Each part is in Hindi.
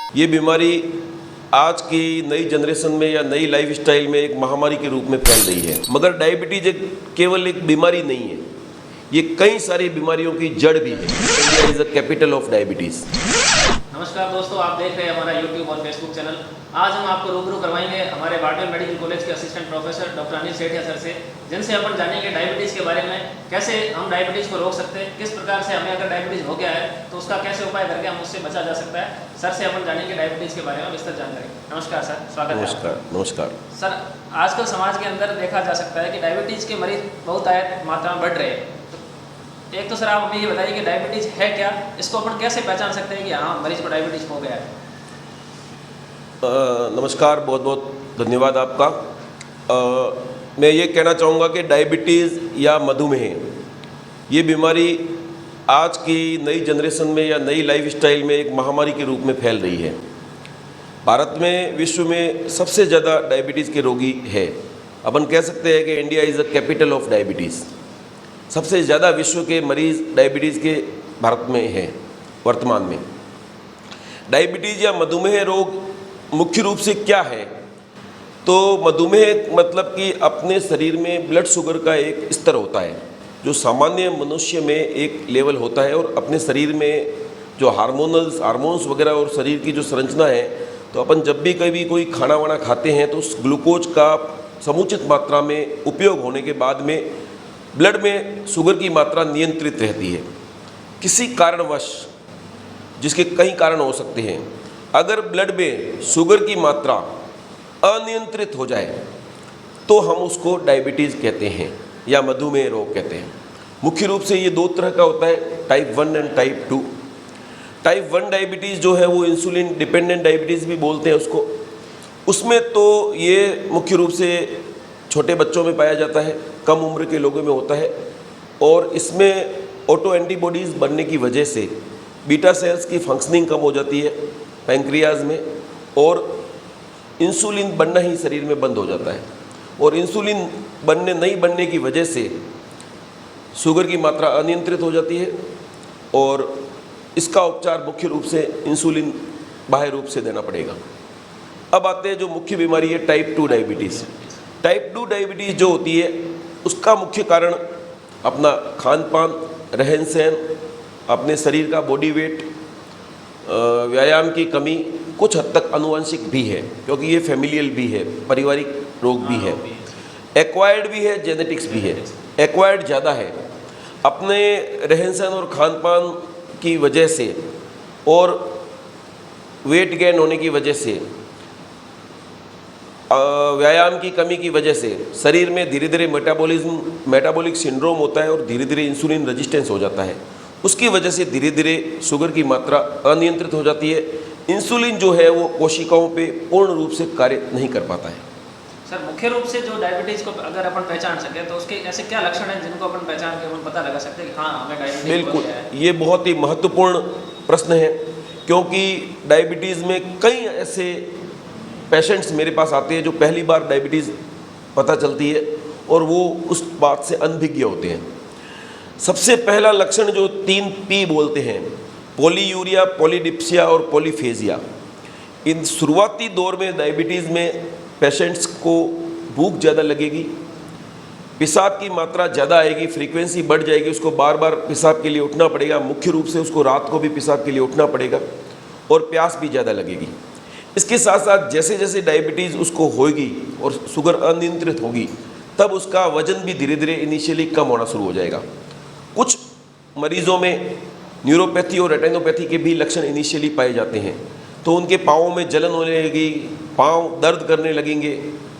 ये बीमारी आज की नई जनरेशन में या नई लाइफस्टाइल में एक महामारी के रूप में फैल रही है। मगर डायबिटीज केवल एक बीमारी नहीं है, ये कई सारी बीमारियों की जड़ भी है। India is the capital of diabetes. नमस्कार दोस्तों, आप देख रहे हैं हमारा यूट्यूब और फेसबुक चैनल। आज हम आपको रूबरू करवाएंगे हमारे बार्टल मेडिकल कॉलेज के assistant professor doctor Anil Sethia sir से, जिनसे अपन जानेंगे डायबिटीज़ के बारे में, कैसे हम डायबिटीज़ को रोक सकते हैं, किस प्रकार से हमें अगर डायबिटीज़ हो गया है तो उसका कैसे उपाय करके हम उससे बचा जा सकता है। सर से अपन जानेंगे डायबिटीज़ के बारे में विस्तृत जानकारी। नमस्कार सर, स्वागत है। नमस्कार। नमस्कार सर, आजकल समाज के अंदर देखा जा सकता है कि डायबिटीज़ के मरीज बहुत मात्रा में बढ़ रहे हैं। एक तो सर आप हमें ये बताइए कि डायबिटीज़ है क्या, इसको अपन कैसे पहचान सकते हैं कि हाँ मरीज को डायबिटीज़ हो गया है। नमस्कार, बहुत बहुत धन्यवाद आपका। मैं ये कहना चाहूँगा कि डायबिटीज़ या मधुमेह ये बीमारी आज की नई जनरेशन में या नई लाइफस्टाइल में एक महामारी के रूप में फैल रही है। भारत में विश्व में सबसे ज़्यादा डायबिटीज़ के रोगी है। अपन कह सकते हैं कि India is the capital of diabetes. सबसे ज़्यादा विश्व के मरीज़ डायबिटीज़ के भारत में हैं वर्तमान में। डायबिटीज़ या मधुमेह रोग मुख्य रूप से क्या है, तो मधुमेह मतलब कि अपने शरीर में ब्लड शुगर का एक स्तर होता है जो सामान्य मनुष्य में एक लेवल होता है, और अपने शरीर में जो हार्मोन्स वगैरह और शरीर की जो संरचना है, तो अपन जब भी कभी कोई खाना वाना खाते हैं तो उस ग्लूकोज का समुचित मात्रा में उपयोग होने के बाद में ब्लड में शुगर की मात्रा नियंत्रित रहती है। किसी कारणवश, जिसके कई कारण हो सकते हैं, अगर ब्लड में शुगर की मात्रा अनियंत्रित हो जाए तो हम उसको डायबिटीज़ कहते हैं या मधुमेह रोग कहते हैं। मुख्य रूप से ये दो तरह का होता है, type 1 and type 2। Type 1 diabetes जो है वो इंसुलिन डिपेंडेंट डायबिटीज़ भी बोलते हैं उसको। उसमें तो ये मुख्य रूप से छोटे बच्चों में पाया जाता है, कम उम्र के लोगों में होता है, और इसमें ऑटो एंटीबॉडीज़ बनने की वजह से बीटा सेल्स की फंक्शनिंग कम हो जाती है पैंक्रियाज में, और इंसुलिन बनना ही शरीर में बंद हो जाता है, और इंसुलिन नहीं बनने की वजह से शुगर की मात्रा अनियंत्रित हो जाती है, और इसका उपचार मुख्य रूप से इंसुलिन बाह्य रूप से देना पड़ेगा। अब आते हैं जो मुख्य बीमारी है टाइप 2 डायबिटीज़। टाइप 2 डायबिटीज़ जो होती है उसका मुख्य कारण अपना खान पान, रहन सहन, अपने शरीर का बॉडी वेट, व्यायाम की कमी, कुछ हद तक आनुवंशिक भी है क्योंकि ये फैमिलियल भी है, पारिवारिक रोग भी है, एक्वायर्ड भी है, जेनेटिक्स भी है। एक्वायर्ड ज़्यादा है, अपने रहन सहन और खान पान की वजह से और वेट गेन होने की वजह से, व्यायाम की कमी की वजह से शरीर में धीरे धीरे मेटाबॉलिक सिंड्रोम होता है और धीरे धीरे इंसुलिन रेजिस्टेंस हो जाता है। उसकी वजह से धीरे धीरे शुगर की मात्रा अनियंत्रित हो जाती है। इंसुलिन जो है वो कोशिकाओं पे पूर्ण रूप से कार्य नहीं कर पाता है। सर, मुख्य रूप से जो डायबिटीज़ को अगर अपन पहचान सकें तो उसके ऐसे क्या लक्षण हैं जिनको अपन पहचान के अपन पता लगा सकते हैं कि हाँ हमें डायबिटीज़ बिल्कुल, हो गया है? ये बहुत ही महत्वपूर्ण प्रश्न है, क्योंकि डायबिटीज़ में कई ऐसे पेशेंट्स मेरे पास आते हैं जो पहली बार डायबिटीज़ पता चलती है और वो उस बात से अनभिज्ञ होते हैं। सबसे पहला लक्षण जो 3 P बोलते हैं, पॉलीयूरिया, पॉलीडिप्सिया और पॉलीफेजिया। इन शुरुआती दौर में डायबिटीज़ में पेशेंट्स को भूख ज़्यादा लगेगी, पेशाब की मात्रा ज़्यादा आएगी, फ्रीक्वेंसी बढ़ जाएगी, उसको बार बार पेशाब के लिए उठना पड़ेगा, मुख्य रूप से उसको रात को भी पेशाब के लिए उठना पड़ेगा, और प्यास भी ज़्यादा लगेगी। इसके साथ साथ जैसे जैसे डायबिटीज़ उसको होगी और शुगर अनियंत्रित होगी, तब उसका वजन भी धीरे धीरे इनिशियली कम होना शुरू हो जाएगा। कुछ मरीज़ों में न्यूरोपैथी और रेटिनोपैथी के भी लक्षण इनिशियली पाए जाते हैं, तो उनके पाँवों में जलन होने लगेगी, पाँव दर्द करने लगेंगे,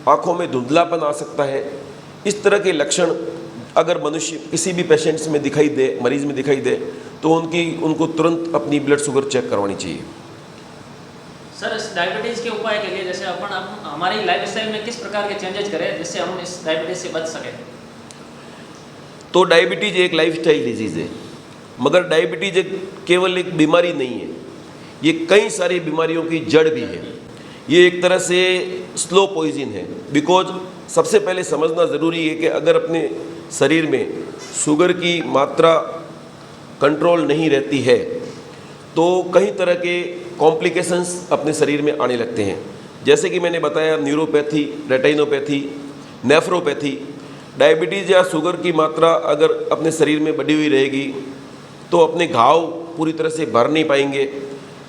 आँखों में धुंधलापन आ सकता है। इस तरह के लक्षण अगर मनुष्य किसी भी पेशेंट्स में दिखाई दे, मरीज़ में दिखाई दे, तो उनको तुरंत अपनी ब्लड शुगर चेक करवानी चाहिए। सर, इस डायबिटीज़ के उपाय के लिए जैसे अपन हमारी लाइफस्टाइल में किस प्रकार के चेंजेस करें जिससे हम इस डायबिटीज़ से बच सकें? तो डायबिटीज़ एक लाइफस्टाइल डिजीज़ है, मगर डायबिटीज़ केवल एक बीमारी नहीं है, ये कई सारी बीमारियों की जड़ भी है। ये एक तरह से स्लो पॉइजन है, बिकॉज सबसे पहले समझना ज़रूरी है कि अगर अपने शरीर में शुगर की मात्रा कंट्रोल नहीं रहती है तो कई तरह के कॉम्प्लिकेशंस अपने शरीर में आने लगते हैं। जैसे कि मैंने बताया न्यूरोपैथी, रेटिनोपैथी, नेफ्रोपैथी। डायबिटीज़ या शुगर की मात्रा अगर अपने शरीर में बढ़ी हुई रहेगी तो अपने घाव पूरी तरह से भर नहीं पाएंगे,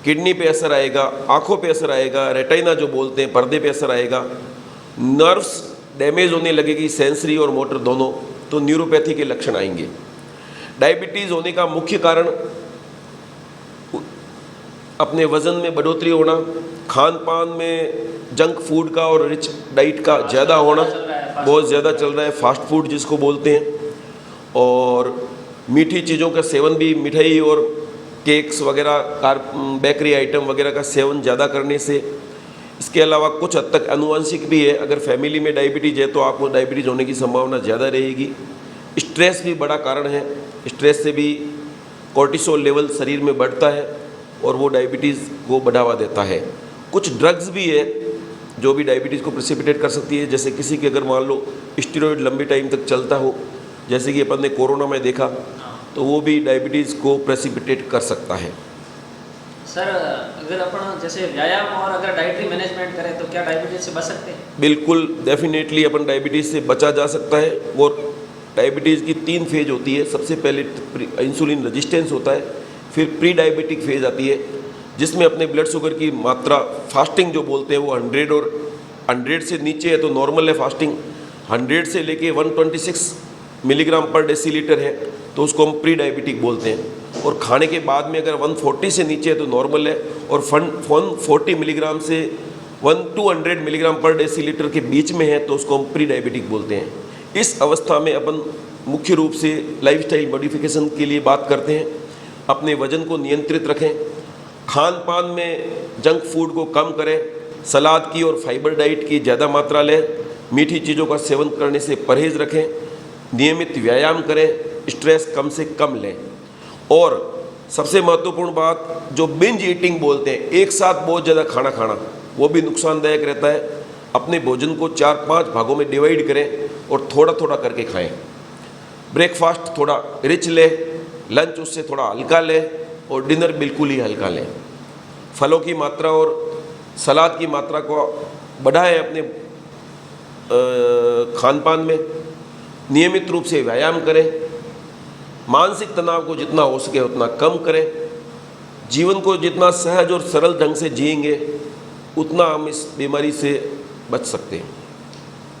किडनी पे असर आएगा, आँखों पे असर आएगा, रेटिना जो बोलते हैं पर्दे पे असर आएगा, नर्व्स डैमेज होने लगेगी, सेंसरी और मोटर दोनों, तो न्यूरोपैथी के लक्षण आएंगे। डायबिटीज़ होने का मुख्य कारण अपने वज़न में बढ़ोतरी होना, खान पान में जंक फूड का और रिच डाइट का ज़्यादा होना, बहुत ज़्यादा चल रहा है, फास्ट फूड जिसको बोलते हैं, और मीठी चीज़ों का सेवन भी, मिठाई और केक्स वगैरह, बेकरी आइटम वगैरह का सेवन ज़्यादा करने से। इसके अलावा कुछ हद तक आनुवंशिक भी है, अगर फैमिली में डायबिटीज़ है तो आपको डायबिटीज़ होने की संभावना ज़्यादा रहेगी। स्ट्रेस भी बड़ा कारण है, स्ट्रेस से भी कोर्टिसोल लेवल शरीर में बढ़ता है और वो डायबिटीज़ को बढ़ावा देता है। कुछ ड्रग्स भी है जो भी डायबिटीज़ को प्रेसिपिटेट कर सकती है, जैसे किसी के अगर मान लो स्टेरॉइड लंबे टाइम तक चलता हो, जैसे कि अपन ने कोरोना में देखा, तो वो भी डायबिटीज़ को प्रेसिपिटेट कर सकता है। सर, अगर अपन जैसे व्यायाम और अगर डाइटरी मैनेजमेंट करें तो क्या डायबिटीज से बच सकते हैं? बिल्कुल, डेफिनेटली अपन डायबिटीज़ से बचा जा सकता है। और डायबिटीज़ की 3 फेज होती है। सबसे पहले इंसुलिन रेजिस्टेंस होता है, फिर प्री डायबिटिक फेज आती है, जिसमें अपने ब्लड शुगर की मात्रा, फास्टिंग जो बोलते हैं, वो 100 और 100 से नीचे है तो नॉर्मल है फास्टिंग, 100 से लेके 126 मिलीग्राम पर डेसीलीटर है तो उसको हम प्री डायबिटिक बोलते हैं। और खाने के बाद में अगर 140 से नीचे है तो नॉर्मल है, और 140 मिलीग्राम से 100 मिलीग्राम पर डेसीलीटर के बीच में है तो उसको हम प्री डायबिटिक बोलते हैं। इस अवस्था में अपन मुख्य रूप से लाइफस्टाइल मॉडिफिकेशन के लिए बात करते हैं। अपने वजन को नियंत्रित रखें, खान पान में जंक फूड को कम करें, सलाद की और फाइबर डाइट की ज़्यादा मात्रा लें, मीठी चीज़ों का सेवन करने से परहेज़ रखें, नियमित व्यायाम करें, स्ट्रेस कम से कम लें। और सबसे महत्वपूर्ण बात, जो बिंज ईटिंग बोलते हैं, एक साथ बहुत ज़्यादा खाना खाना, वो भी नुकसानदायक रहता है। अपने भोजन को 4-5 भागों में डिवाइड करें और थोड़ा थोड़ा करके खाएं। ब्रेकफास्ट थोड़ा रिच लें, लंच उससे थोड़ा हल्का लें और डिनर बिल्कुल ही हल्का लें। फलों की मात्रा और सलाद की मात्रा को बढ़ाएं अपने खान पान में। नियमित रूप से व्यायाम करें, मानसिक तनाव को जितना हो सके उतना कम करें। जीवन को जितना सहज और सरल ढंग से जिएंगे उतना हम इस बीमारी से बच सकते हैं।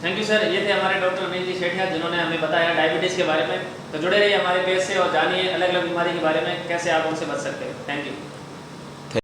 थैंक यू सर, ये थे हमारे डॉक्टर अनिल जी सेठिया जिन्होंने हमें बताया डायबिटीज़ के बारे में। तो जुड़े रहिए हमारे पेज से और जानिए अलग अलग बीमारी के बारे में कैसे आप उनसे बच सकते हैं। Thank you.